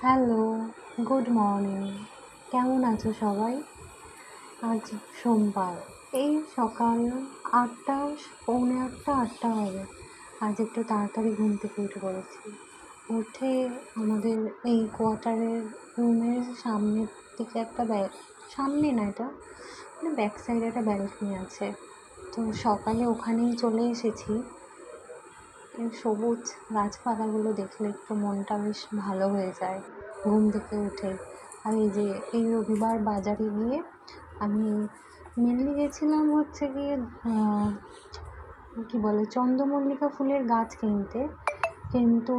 Hello, good morning. কেমন আছো সবাই? আজ সোমবার। এই সকাল ৮টা, পৌনে ৮টা হবে। আজ একটু তাড়াতাড়ি ঘুম থেকে উঠে পড়েছি। উঠে আমাদের এই কোয়ার্টারের রুমের সামনের দিকে একটা সামনে না, এটা মানে ব্যাক সাইডে একটা ব্যালকনি আছে। তো সকালে ওখানেই চলে এসেছি। এই সবুজ গাছপালাগুলো দেখলে একটু মনটা বেশ ভালো হয়ে যায় ঘুম থেকে উঠে। আর এই রবিবার বাজারে গিয়ে আমি মেনলি গেছিলাম হচ্ছে গিয়ে কী বলে চন্দ্রমল্লিকা ফুলের গাছ কিনতে। কিন্তু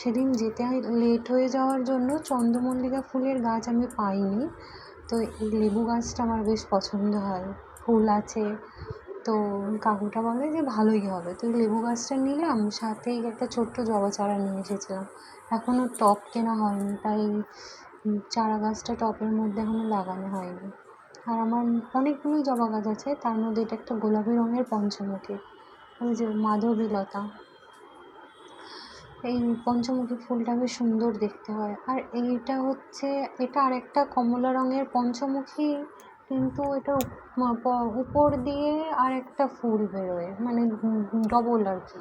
সেদিন যেতে লেট হয়ে যাওয়ার জন্য চন্দ্রমল্লিকা ফুলের গাছ আমি পাইনি। তো এই লেবু গাছটা আমার বেশ পছন্দ হয়, ফুল আছে। তো কাকুটা বলে যে ভালোই হবে, তো লেবু গাছটা নিলাম, সাথে একটা ছোট্ট জবা চারা নিয়ে এসেছিলাম। এখনও টব কেনা হয়নি, তাই চারা গাছটা টবের মধ্যে এখনও লাগানো হয়নি। আর আমার অনেকগুলোই জবা গাছ আছে, তার মধ্যে এটা একটা গোলাপি রঙের পঞ্চমুখী, ওই যে মাধবীলতা। এই পঞ্চমুখী ফুলটা বেশ সুন্দর দেখতে হয়। আর এটা আর একটা কমলা রঙের পঞ্চমুখী, কিন্তু এটা উপর দিয়ে আর একটা ফুল বেরোয়, মানে ডবল আর কি।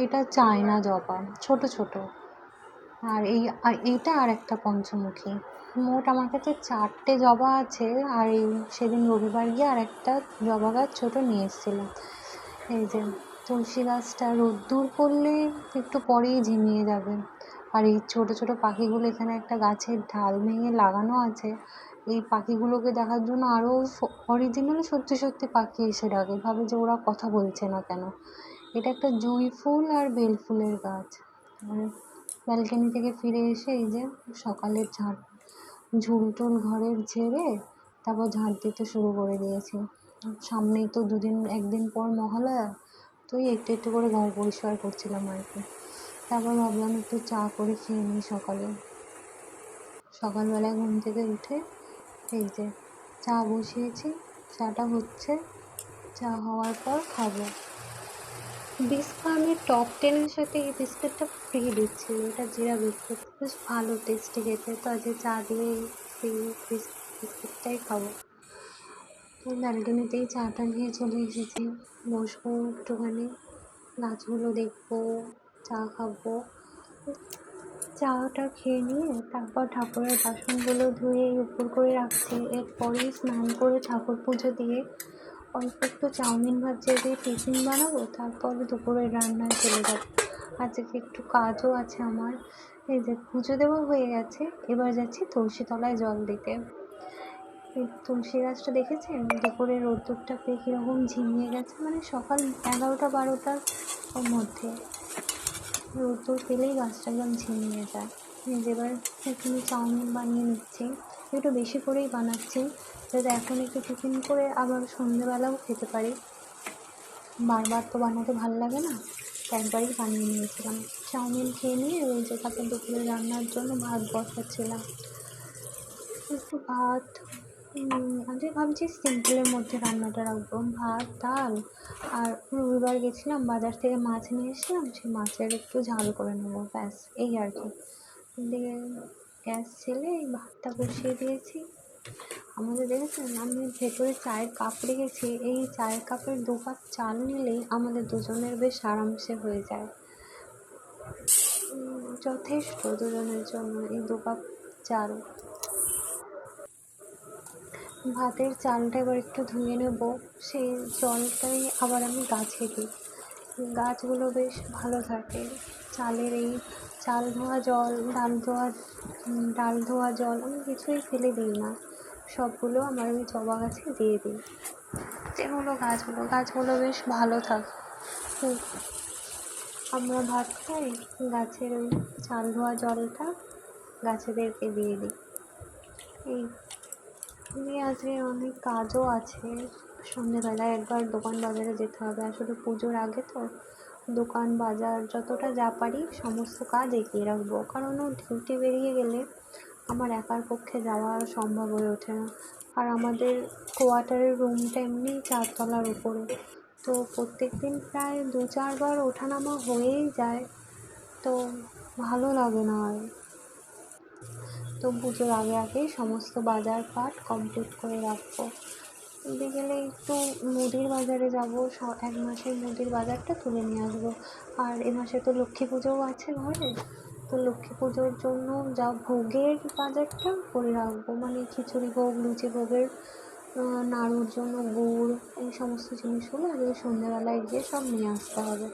এটা চায়না জবা, ছোট ছোট। আর এইটা আর একটা পঞ্চমুখী। মোট আমার কাছে 4টে জবা আছে। আর সেদিন রবিবার গিয়ে আর একটা জবা গাছ ছোট নিয়ে এসেছিলাম। এই যে তুলসী গাছটা রোদ্দুর পড়লে একটু পরেই ঝিমিয়ে যাবে। আর এই ছোট ছোট পাখিগুলো, এখানে একটা গাছের ডাল ভেঙে লাগানো আছে, এই পাখিগুলোকে দেখার জন্য আরও অরিজিনালি সত্যি সত্যি পাখি এসে ডাকে, ভাবে যে ওরা কথা বলছে না কেন। এটা একটা জুঁই ফুল আর বেল ফুলের গাছ। ব্যালকনি থেকে ফিরে এসে এই যে সকালের ঝুল টুল ঘরের ঝেড়ে তারপর ঝাঁট দিতে শুরু করে দিয়েছি। সামনেই তো একদিন পর মহালয়া, তো একটু একটু করে ঘর পরিষ্কার করছিলাম আর কি। তারপর ভাবলাম একটু চা করে খেয়ে নিই সকালবেলায় ঘুম থেকে উঠে। এই যে চা বসিয়েছি, চাটা হচ্ছে, চা হওয়ার পর খাবো। বিস্কুট টপ 10-এর সাথে এই বিস্কুটটা ফ্রি দিচ্ছিল, এটা জিরা বিস্কুট, বেশ ভালো টেস্টি খেতে। তো আজকে চা দিয়ে এই বিস্কুটটাই খাবো। ব্যালকনিতেই চাটা নিয়ে চলে এসেছি, বসবো একটুখানি, গাছগুলো দেখবো, চা খাবো। চাটা খেয়ে নিয়ে তারপর ঠাকুরের বাসনগুলো ধুয়ে উপর করে রাখছি। এরপরেই স্নান করে ঠাকুর পুজো দিয়ে অল্প একটু চাউমিন ভাজতে দিয়ে টিফিন বানাবো, তারপরে দুপুরের রান্নায় চলে যাবো। আজকে একটু কাজও আছে আমার। এই যে পুজো দেওয়া হয়ে গেছে, এবার যাচ্ছি তুলসী তলায় জল দিতে। এই তুলসী গাছটা দেখেছেন দুপুরে রোদ্দুরটা পেয়ে কীরকম ঝিমিয়ে গেছে, মানে সকাল 11টা-12টার মধ্যে রোদ্দুর পেলেই গাছটা একদম ঝিমিয়ে যায়। এবার এখানে চাউমিন বানিয়ে নিচ্ছি, একটু বেশি করেই বানাচ্ছি যাতে এখন একটু টিফিন করে আবার সন্ধেবেলাও খেতে পারি। বারবার তো বানাতে ভালো লাগে না, একবারই বানিয়ে নিয়েছিলাম। চাউমিন খেয়ে নিয়ে ওই যে তারপর দুপুরে রান্নার জন্য ভাত বসাচ্ছিলাম। একটু ভাত, আজকে ভাবছি সিম্পলের মধ্যে রান্নাটা রাখবো, ভাত ডাল। আর রবিবার গেছিলাম বাজার থেকে মাছ নিয়ে এসেছিলাম, সেই মাছের একটু ঝাল করে নেবো, ব্যাস এই আর কি। দিয়ে গ্যাস ছেলে এই ভাতটা বসিয়ে দিয়েছি। আমাদের দেখেছেন, আমি ভেতরে চায়ের কাপ রেখেছি, এই চায়ের কাপের 2 কাপ চাল নিলেই আমাদের দুজনের বেশ আরামসে হয়ে যায়, যথেষ্ট দুজনের জন্য এই 2 কাপ চাল। ভাতের চালটা এবার একটু ধুয়ে নেব, সেই জলটাই আবার আমি গাছে দিই, গাছগুলো বেশ ভালো থাকে। চালের এই চাল ধোয়া জল, ডাল ধোয়া জল আমি কিছুই ফেলে দিই না, সবগুলো আমার ওই জবা গাছে দিয়ে দিই, যেগুলো গাছগুলো বেশ ভালো থাকে। আমরা ভাত খাই, গাছের ওই চাল ধোয়া জলটা গাছেদেরকে দিয়ে দিই। এই আজকে অনেক কাজও আছে, সন্ধেবেলায় একবার দোকান বাজারে যেতে হবে। আসলে পুজোর আগে তো দোকান বাজার যতটা যা পারি সমস্ত কাজ এগিয়ে রাখবো, কারণ ও ডিউটি বেরিয়ে গেলে আমার একার পক্ষে যাওয়া সম্ভব হয়ে ওঠে না। আর আমাদের কোয়ার্টারের রুমটা এমনি 4তলার উপরে, তো প্রত্যেক দিন প্রায় 2-4 বার ওঠানামা হয়েই যায়, তো ভালো লাগে না আর। তো পুজোর আগে আগেই সমস্ত বাজার পাট কমপ্লিট করে রাখবো। বিকেলে একটু মুদির বাজারে যাবো, 1 মাসের মুদির বাজারটা তুলে নিয়ে আসবো। আর এ মাসে তো লক্ষ্মী পুজোও আছে ঘরে, তো লক্ষ্মী পুজোর জন্য যা ভোগের বাজারটা করে রাখবো, মানে খিচুড়ি ভোগ, লুচি ভোগের নাড়ুর জন্য গুড়, এই সমস্ত জিনিসগুলো আজকে সন্ধ্যেবেলায় গিয়ে সব নিয়ে আসতে হবে।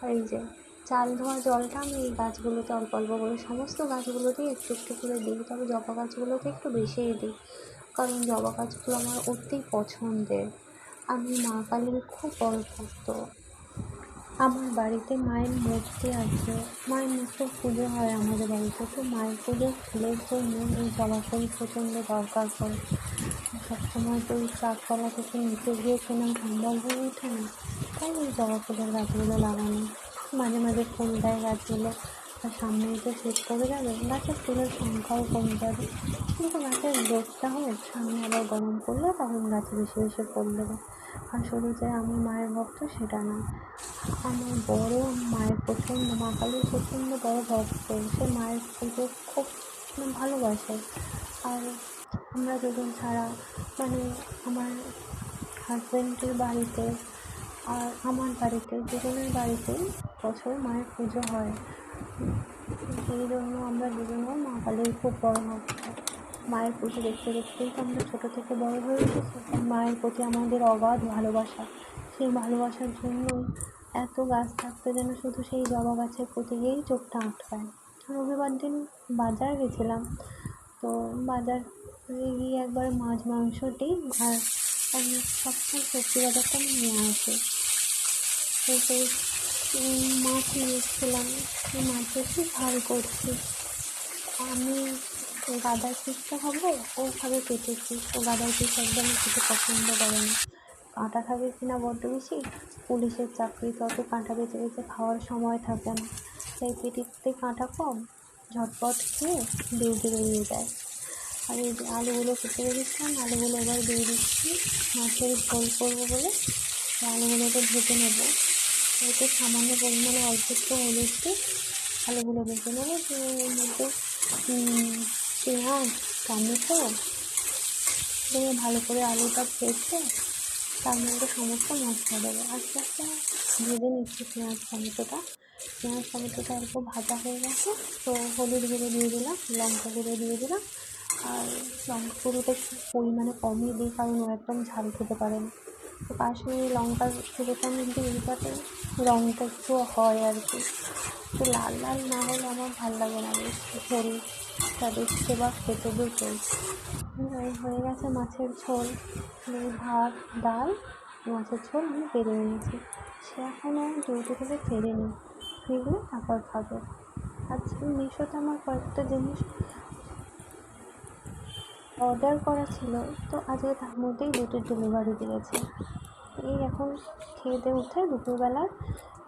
আর এই যে চাল ধোয়া জলটা আমি এই গাছগুলোতে অল্প অল্প করে সমস্ত গাছগুলোতেই একটু একটু করে দিই, তবে জবা গাছগুলোতে একটু বেশিই দিই, কারণ জবা গাছগুলো আমার অতি পছন্দের। আমি মা কালীর খুব বড় ভক্ত। আমার বাড়িতে মায়ের মূর্তি আছে, মায়ের মূর্তির পুজো হয় আমাদের বাড়িতে, তো মায়ের পুজোর ফুলের জন্য এই জবা ফুল প্রচণ্ড দরকার পড়ে। সবসময় তো ওই চারতলা থেকে নিচে গিয়ে কেনা সম্ভব হয়ে ওঠে না, তাই ওই জবা ফুলের গাছগুলো লাগানো। মাঝে মাঝে ফুল দেয় গাছগুলো, আর সামনেই তো শীত পড়ে যাবে, গাছের ফুলের সংখ্যাও কমে যাবে, কিন্তু গাছের গ্রোথটা হোক, সামনে আবার গরম পড়লে তখন গাছে বেশি বেশি ফুল দেবে। আসলে যে আমি মায়ের ভক্ত সেটা না, আমার বড় মায়ের প্রচণ্ড, মা কালীর প্রচণ্ড বড় ভক্ত। সে মায়ের পুজো খুব ভালোবাসে। আর আমরা দুজন ছাড়া, মানে আমার হাজব্যান্ডের বাড়িতে আর আমার বাড়িতে, দুজনের বাড়িতেই বছর মায়ের পুজো হয়। সেই জন্য আমরা দুজনেও মা কালীর খুব বড় ভক্ত। মায়ের পুজো দেখতে দেখতেই তো আমরা ছোটো থেকে বড় হয়ে উঠেছি। মায়ের প্রতি আমাদের অগাধ ভালোবাসা, সেই ভালোবাসার জন্যই এত গাছ থাকতে যেন শুধু সেই জবা গাছের প্রতি গিয়েই চোখটা আটকায়। রবিবার দিন বাজার গেছিলাম, তো বাজার গিয়ে একবার মাছ, মাংস, ডিম আর আমি সবসময় সবজি বাজারটা আমি নিয়ে আসি। তো সেই মাছ নিয়ে এসেছিলাম, সেই মাছ একটু ঝাল করছি। আমি গাদার পিসটা খাবো, ও খাবে পেঁপে পিস। ও গাদার পিস একদম খেতে পছন্দ করে না, কাঁটা থাকে কিনা বড্ড বেশি, পুলিশের চাকরি তো অত কাঁটা বেছে বেছে খাওয়ার সময় থাকে না, তাই পেটিতে কাঁটা কম, ঝটপট খেয়ে ডিউটি বেরিয়ে যায়। আর এই যে আলুগুলো কেটে রেখেছিলাম, আলুগুলো এবার দিয়ে দিচ্ছি। মাছের ঝোল করবো বলে আলুগুলোকে ভেজে নেবো, এতে সামান্য পরিমাণে অল্প একটু হলুদ দিয়ে আলুগুলো ভেজে নেবো। তো এর মধ্যে পেঁয়াজ, টমেটো দিয়ে ভালো করে আলুটা ভেজে তার মধ্যে সমস্ত মশলা দেবো। আস্তে আস্তে ভেজে নিচ্ছি পেঁয়াজ টমেটোটা অল্প ভাজা হয়ে গেছে, তো হলুদ গুঁড়ো দিয়ে দিলাম, লঙ্কা গুঁড়ো দিয়ে দিলাম। আর লঙ্কা গুঁড়োটা একটু পরিমাণে কমই দিই, কারণ ও একদম ঝাল খেতে পারে না। তো কাশ্মীরি লঙ্কার গুঁড়োটা আমি দিই, যাতে রঙটা একটু হয় আর কি, একটু লাল লাল না হলে আমার ভালো লাগে না বেশ ঝোলটা দেখতে বা খেতে দুটোই। হয়ে গেছে মাছের ঝোল, ভাত, ডাল, মাছের ঝোল আমি বেড়ে নিয়েছি। সে এখনও ডিউটি থেকে ফেরেনি, ফিরলে তারপর খাবে। আজকে মিশোতে আমার কয়েকটা জিনিস অর্ডার করা ছিল, তো আজকে তার মধ্যেই দুটো ডেলিভারি দিয়েছে। এই এখন খেয়ে দিয়ে উঠে দুপুরবেলা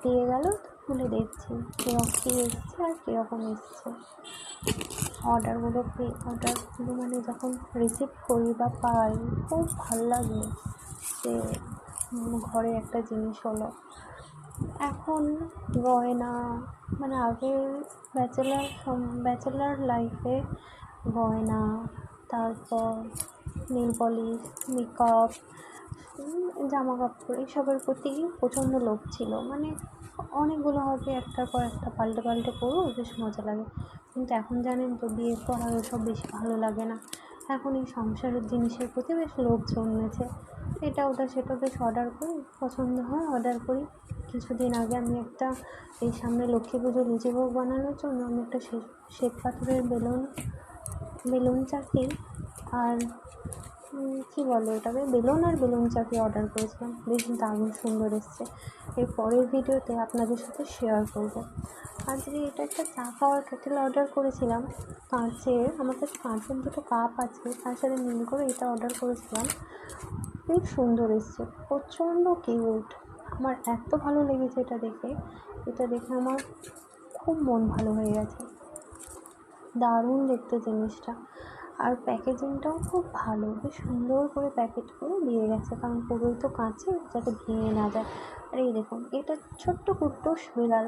দিয়ে গেল, খুলে দেখছি কী এসছে আর কীরকম এসছে। অর্ডারগুলো মানে যখন রিসিভ করি বা পাই, খুব ভালো লাগে যে ঘরে একটা জিনিস হলো। এখন গয়না, মানে আগের ব্যাচেলার লাইফে গয়না, তারপর নেল পলিশ, মেকআপ, জামা কাপড় এইসবের প্রতি প্রচণ্ড লোভ ছিল, মানে অনেকগুলো হবে একটার পর একটা পাল্টে পাল্টে পরবো, বেশ মজা লাগে। কিন্তু এখন জানেন তো, বিয়ের পর আর ওসব বেশি ভালো লাগে না, এখন এই সংসারের জিনিসের প্রতি বেশ লোভ জন্মেছে। এটা ওটা সেটা বেশ অর্ডার করি, পছন্দ হয় অর্ডার করি। কিছুদিন আগে আমি একটা, এই সামনে লক্ষ্মী পুজো লুচি ভোগ বানানোর জন্য আমি একটা শ্বেত পাথরের বেলুন চাকি আর কী বলে ওটাকে, বেলুন আর বেলুন চাকি অর্ডার করেছিলাম, বেশ দারুণ সুন্দর এসছে। এর পরের ভিডিওতে আপনাদের সাথে শেয়ার করব। আজকে এটা একটা চা খাওয়ার কেটেল অর্ডার করেছিলাম কাঁচের, আমার কাছে কাঁচের দুটো কাপ আছে, তার সাথে মিল করে এটা অর্ডার করেছিলাম, বেশ সুন্দর এসছে, প্রচণ্ড কিউট। আমার এত ভালো লেগেছে এটা দেখে আমার খুব মন ভালো হয়ে গেছে, দারুণ দেখতে জিনিসটা। আর প্যাকেজিংটাও খুব ভালো, বেশ সুন্দর করে প্যাকেট করে দিয়ে গেছে, কারণ পুরোই তো কাঁচের, যাতে ভেঙে না যায়। আর এই দেখুন, এটা ছোট্ট কুট্টুস বিড়াল,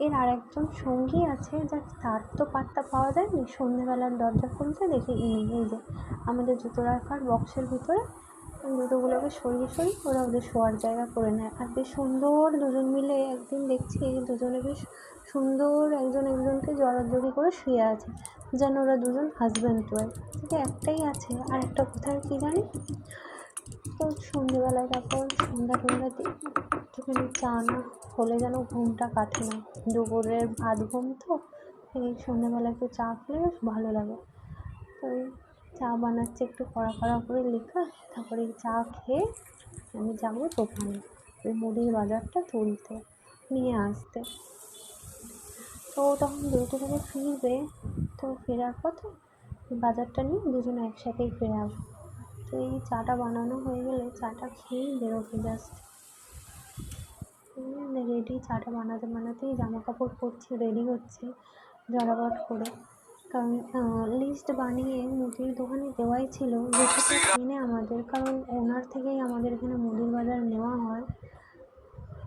এর আরেকজন সঙ্গী আছে, তার তো পাত্তা পাওয়া যায়নি। সন্ধেবেলার দরজা খুলতে দেখি এই যে আমাদের জুতো রাখার বক্সের ভিতরে জুতোগুলোকে সরিয়ে সরিয়ে ওরা ওদের শোয়ার জায়গা করে নেয়। আর বেশ সুন্দর দুজন মিলে একদিন দেখছি দুজনে বেশ সুন্দর একজন একজনকে জড়াজড়ি করে শুয়ে আছে, যেন ওরা দুজন হাজব্যান্ড ওয়াইফ। থেকে একটাই আছে, আর একটা কোথায় কী জানি। তো সন্ধেবেলায় তারপর সন্ধ্যা দিয়ে একটুখানি চা না হলে যেন ঘুমটা কাটে না। দুপুরের ভাত ঘুম তো, এই সন্ধ্যেবেলা একটু চা খেলে বেশ ভালো লাগে। তো এই চা বানাচ্ছে একটু কড়া করে লেখা। তারপরে এই চা খেয়ে আমি যাবো দোকানে ওই মুদির বাজারটা তুলতে নিয়ে আসতে। তো তখন ডিউটি থেকে ফিরবে, তো ফেরার পথে বাজারটা নিয়ে দুজনে একসাথেই ফিরে আসবো। তো এই চাটা বানানো হয়ে গেলে চাটা খেয়েই বেরোবে জাস্ট রেডি। চাটা বানাতেই জামা কাপড় পরছি, রেডি হচ্ছে ঝটাপট করে। কারণ লিস্ট বানিয়ে মুদির দোকানে দেওয়াই ছিল যেটা কিনে আমাদের, কারণ ওনার থেকেই আমাদের এখানে মুদির বাজার নেওয়া হয়।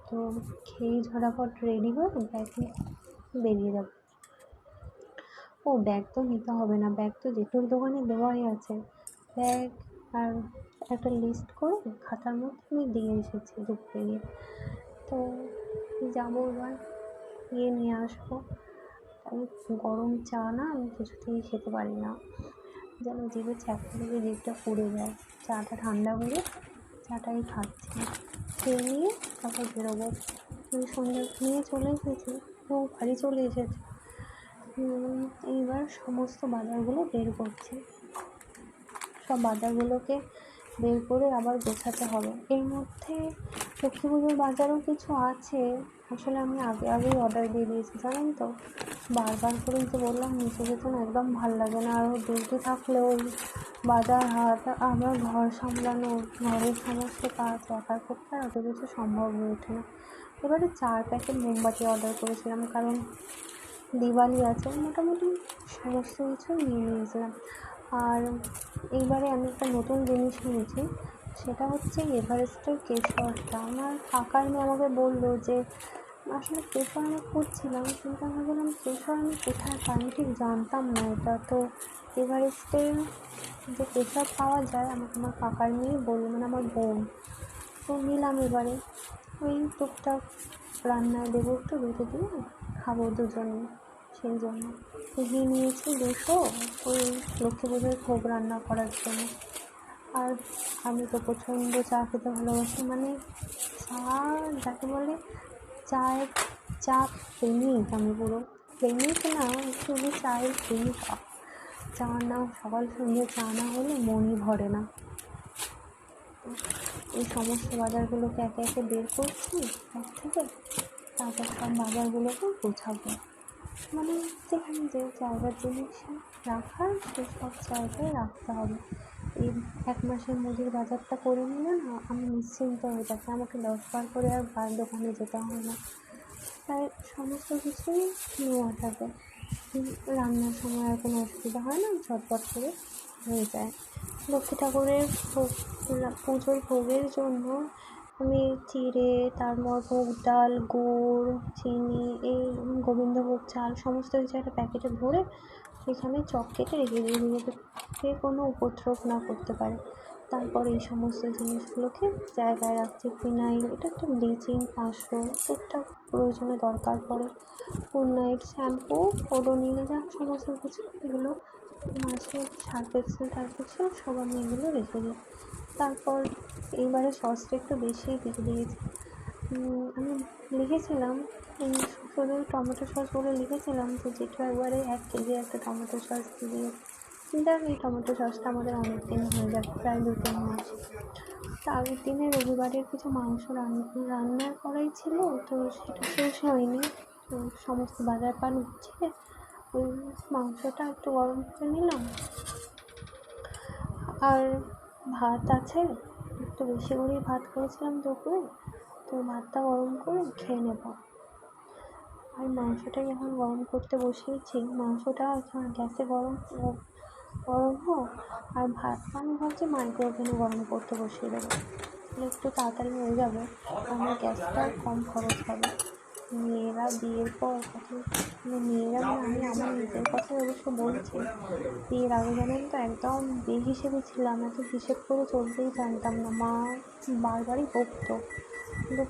তো খেয়ে ঝটাপট রেডি হয়ে ব্যাগ নিয়ে বেরিয়ে যাব। ও ব্যাগ তো নিতে হবে না, ব্যাগ তো জেঠুর দোকানে দেওয়াই আছে। ব্যাগ আর একটা লিস্ট করে খাতার মধ্যে আমি দিয়ে এসেছি দুপুরে গিয়ে। তো যাবো এবার গিয়ে নিয়ে আসবো। আমি গরম চা না আমি কিছুতেই খেতে পারি না, যেন জিভে ছ্যাঁকা লেগে জিভটা পুড়ে যায়। চাটা ঠান্ডা হলে চাটাই খাচ্ছি, খেয়ে নিয়ে তারপর বেরোবো। সন্ধ্যা নিয়ে চলে এসেছি, তো বাড়ি চলে এসেছি। এইবার সমস্ত বাজারগুলো বের করছি, সব বাজারগুলোকে বের করে আবার গোছাতে হবে। এর মধ্যে লক্ষ্মী পুজোর বাজারও কিছু আছে। আসলে আমি আগেই অর্ডার দিয়ে দিয়েছি, জানেন তো। বারবার করে যে বললাম নিচে যেতে না একদম ভালো লাগে না। আরও ডিউটি থাকলেও বাজার হাট আমার ঘর সামলানো, ঘরের সমস্ত কাজ একার পক্ষে আর অত কিছু সম্ভব হয়ে ওঠে না। এবারে 4 প্যাকেট মোমবাতি অর্ডার করেছিলাম, কারণ দিওয়ালি আছে। মোটামুটি সমস্ত কিছুই নিয়ে নিয়েছিলাম। আর এইবারে আমি একটা নতুন জিনিস নিয়েছি, সেটা হচ্ছে এভারেস্টের কেশরটা। আমার কাকার মেয়ে আমাকে বললো যে আসলে কেশর আমি খুঁজছিলাম, কিন্তু আমি ভাবলাম কেশর আমি কোথায় পাই, আমি ঠিক জানতাম না এটা। তো এভারেস্টের যে কেশর পাওয়া যায় আমাকে আমার কাকার মেয়ে বললো, মানে আমার বোন। তো নিলাম এবারে, ওই টুকটাক রান্নায় দেবো, একটু বেঁধে দিয়ে খাবো দুজনে, সেই জন্য ঘি নিয়েছি 200 ওই লক্ষ্মী পুজোর ভোগ রান্না করার জন্য। আর আমি তো প্রচণ্ড চা খেতে ভালোবাসি, মানে চা যাকে বলে চা প্রেমিক। আমি পুরো প্রেমিক না, শুধু চায়ের প্রেমিকা। চা না সকাল সন্ধ্যে চা না হলে মনই ভরে না। এই সমস্ত বাজারগুলোকে একে একে বের করছি ব্যাগ থেকে, তারপর সব বাজারগুলোকে গোছাবো। মানে যেখানে যে জায়গার জিনিস রাখার সেসব জায়গায় রাখতে হবে। এই 1 মাসের মুদির বাজারটা করে নিলে না আমি নিশ্চিন্ত হয়ে যাচ্ছি, আমাকে 10 বার করে আর দোকানে যেতে হয় না। তাই সমস্ত কিছুই নেওয়া থাকে, রান্নার সময় আর কোনো অসুবিধা হয় না, ঝটপট করে হয়ে যায়। লক্ষ্মী ঠাকুরের পুজোর ভোগের জন্য আমি চিড়ে, তারপর ভোগ ডাল, গুড়, চিনি, এই গোবিন্দভোগ চাল সমস্ত কিছু একটা প্যাকেটে ভরে এখানে চক কেটে রেখে দিয়ে যাতে কোনো উপদ্রব না করতে পারে। তারপর এই সমস্ত জিনিসগুলোকে জায়গায় রাখছি। ফিনাইল, এটা একটা ব্লিচিং 500, টুকটাক প্রয়োজনে দরকার পড়ে। গুড নাইট, শ্যাম্পু, ওডোনিল, যা সমস্ত কিছু এগুলো মাছের সার্ফ এক্সেল সব আমি এগুলো রেখে দিই। তারপর এইবারে সসটা একটু বেশি দিয়ে দিয়েছি। আমি লিখেছিলাম শুধু টমেটো সস বলে লিখেছিলাম, তো যেটা একবারে 1 কেজি একটা টমেটো সস দিয়ে, কিন্তু এই টমেটো সসটা আমাদের অনেক দিন হয়ে যাবে, প্রায় 2-3 মাস। তো আগের দিনে রবিবারের কিছু মাংস রান্না করাই ছিল, তো সেটা শেষ হয়নি। তো সমস্ত বাজার গুছিয়ে ওই মাংসটা একটু গরম করে নিলাম। আর ভাত আছে, একটু বেশি করেই ভাত করেছিলাম দুপুরে, তো ভাতটা গরম করে খেয়ে নেব। আর মাংসটা যখন গরম করতে বসিয়েছি, মাংসটা গ্যাসে গরম হোক, আর ভাতটা আমি ভাবছি মাইক্রো ওভেনে গরম করতে বসিয়ে দেবো, তাহলে একটু তাড়াতাড়ি হয়ে যাবে, আমার গ্যাসটা কম খরচ হবে। মেয়েরা বিয়ের পর কত, মানে মেয়েরা, মানে আমি আমার নিজের কথাই অবশ্য বলছি, বিয়ের আগে জানেন তো একদম বেহিসেবি ছিলাম, এত হিসেব করে চলতেই জানতাম না। মা বারবারই বকতো, কিন্তু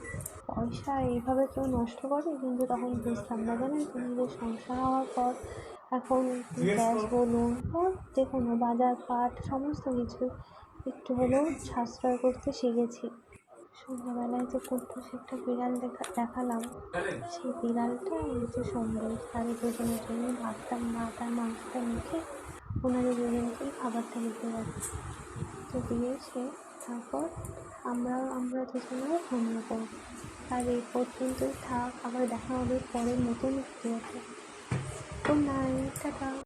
পয়সা এইভাবে কেউ নষ্ট করে, কিন্তু তখন বুঝতাম না। জানেন তো, নিজের সংসার হওয়ার পর এখন গ্যাস বলুন বা যে কোনো বাজার পাট সমস্ত কিছু একটু হলেও সাশ্রয় করতে শিখেছি। সন্ধ্যাবেলায় যে কুট্টুস একটা বিড়াল দেখালাম, সেই বিড়ালটা হচ্ছে সঙ্গী, তাদের দুজনের জন্য ভাতটা আর মাংসটা মেখে ওনাদের দুজনকেই খাবারটা দিতে যাচ্ছে। তো দিয়ে এসে তারপর আমরা দুজনেও ঘুমিয়ে পড়ব। আর এই পর্যন্তই থাক, আবার দেখা হবে পরের নতুন ভিডিওতে। Good night, tata.